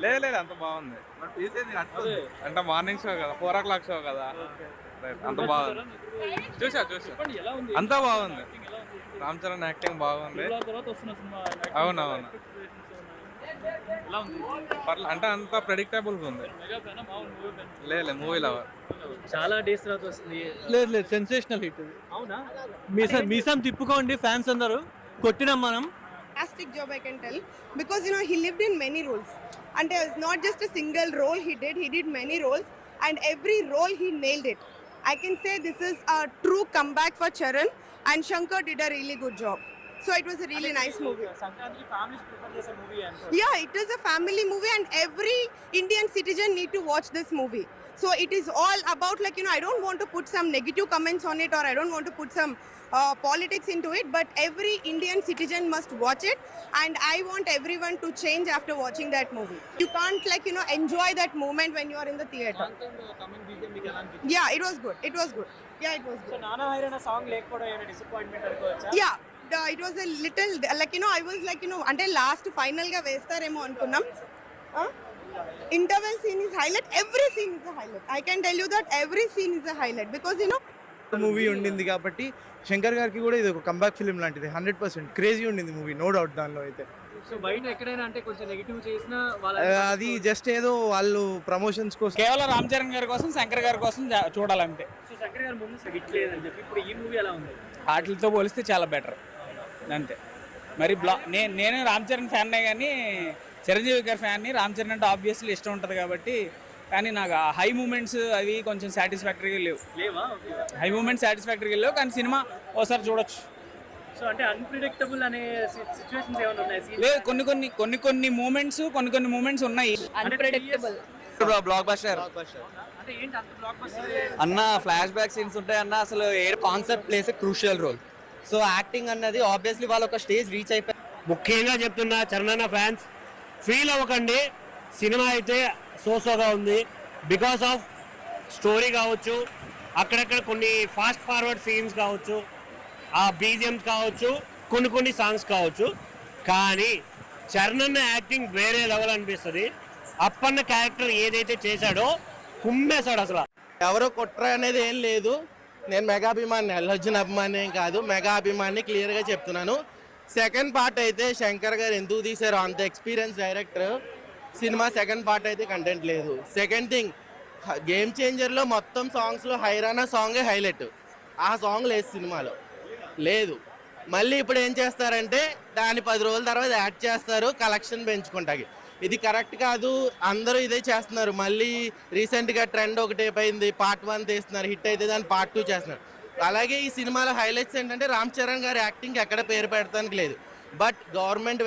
లేదు అంత బాగుంది. అంటే మార్నింగ్ షో కదా, 4 o'clock షో కదా, అంత బాగుంది. చూసా అంతా బాగుంది. రామ్ చరణ్ యాక్టింగ్ బాగుంది. అవునవును, అంటే అంత ప్రెడిక్టబుల్ ఉంది. లేదు మూవీ లవర్. చాలా డేస్ తర్వాత వస్తుంది. లేదు సెన్సేషనల్ హిట్. అవునా? మీసం తిప్పుకోండి ఫ్యాన్స్ అందరూ కొట్టినాం మనం. Fantastic job, I can tell, because he lived in many roles, and it's not just a single role he did many roles, and every role he nailed it. I can say this is a true comeback for Charan, and Shankar did a really good job. So it was a really nice movie. సంక్రాంతికి families prefer చేసే movie అంటే Yeah, it is a family movie, and every Indian citizen need to watch this movie. So it is all about, I don't want to put some negative comments on it, or I don't want to put some politics into it, but every Indian citizen must watch it, and I want everyone to change after watching that movie. You can't enjoy that moment when you are in the theater. Coming BGM మీకు ఎలా అనిపించింది? Yeah, it was good. Yeah, it was so good. నానా హైరానా song లేకపోవడం ఏమైనా disappointment అనుకోవచ్చా? Yeah, it was a little I was అంటే last final గా వేస్తారేమో అనుకున్నాం. Interval scene is highlight. Every scene is a highlight. I can tell you that every scene is a highlight, because movie ఉండింది కాబట్టి శంకర్ గారికి కూడా ఇది ఒక కంబ్యాక్ ఫిలిం లాంటిది. 100% క్రేజీ ఉండింది మూవీ, నో డౌట్ దానిలో అయితే. సో బయట ఎక్కడైనా అంటే కొంచెం నెగిటివ్ చేసినా అది జస్ట్ ఏదో వాళ్ళు ప్రమోషన్స్ కోసం. కేవలం రామ్ చరణ్ గారి కోసం, శంకర్ గారి కోసం చూడాలంటే. సో శంకర్ గారి మూవీస్ హిట్ లేదని చెప్పి ఇప్పుడు ఈ మూవీ ఎలా ఉంది? వాటితో పోలిస్తే చాలా బెటర్ అంతే. మరి నేను రామ్ చరణ్ ఫ్యాన్నే, కానీ చిరంజీవి గారి ఫ్యాన్ని. రామ్ చరణ్ అంటే ఆబ్వియస్లీ ఇష్టం ఉంటుంది కాబట్టి, కానీ నాకు హై మూమెంట్స్ అవి కొంచెం సాటిస్ఫాక్టరీగా లేవా? హై మూమెంట్స్ సాటిస్ఫాక్టరీగా లేవు, కానీ సినిమా ఒకసారి చూడొచ్చు. సో అంటే అన్ప్రిడిక్టబుల్ అనే సిచ్యువేషన్స్ ఏమైనా ఉన్నాయి? లేదు, కొన్ని మూమెంట్స్ ఉన్నాయి. unpredictable. బ్లాక్ బస్టర్ అంటే ఏంటి అంత బ్లాక్ బస్టర్? అన్న ఫ్లాష్ బ్యాక్ సీన్స్ ఉంటాయి అన్న. అసలు ఏ concept places crucial role. So acting అన్నది ఆబ్వియస్లీ వాళ్ళు ఒక స్టేజ్ రీచ్ అయిపోయి. ముఖ్యంగా చెప్తున్నా చరణ్ ఫ్యాన్స్, ఫీల్ అవ్వకండి. సినిమా అయితే సోసోగా ఉంది. బికాస్ ఆఫ్ స్టోరీ కావచ్చు, అక్కడక్కడ కొన్ని ఫాస్ట్ ఫార్వర్డ్ సీన్స్ కావచ్చు, ఆ బీజిఎమ్స్ కావచ్చు, కొన్ని సాంగ్స్ కావచ్చు, కానీ చరణ్ యాక్టింగ్ వేరే లెవెల్ అనిపిస్తుంది. అప్పన్న క్యారెక్టర్ ఏదైతే చేశాడో కుమ్మేశాడు అసలు. ఎవరో కొట్రా అనేది ఏం లేదు. నేను మెగా అభిమాని, అల్లు అర్జున్ అభిమాని ఏం కాదు, మెగా అభిమాని క్లియర్గా చెప్తున్నాను. సెకండ్ పార్ట్ అయితే శంకర్ గారు ఎందుకు తీశారో, అంత experience director, cinema second part అయితే కంటెంట్ లేదు. సెకండ్ థింగ్, గేమ్ చేంజర్లో మొత్తం సాంగ్స్లో హైరానా సాంగే హైలైట్. ఆ సాంగ్ లేదు సినిమాలో, లేదు. మళ్ళీ ఇప్పుడు ఏం చేస్తారంటే దాన్ని 10 రోజుల తర్వాత యాడ్ చేస్తారు కలెక్షన్ పెంచుకుంటాకి. ఇది కరెక్ట్ కాదు. అందరూ ఇదే చేస్తున్నారు. మళ్ళీ రీసెంట్గా ట్రెండ్ ఒకటి అయిపోయింది, పార్ట్ 1 తీస్తున్నారు, హిట్ అయితే దాన్ని పార్ట్ 2 చేస్తున్నారు. అలాగే ఈ సినిమాలో హైలైట్స్ ఏంటంటే రామ్ చరణ్ గారి యాక్టింగ్ ఎక్కడ పేరు పెడతానికి లేదు. But government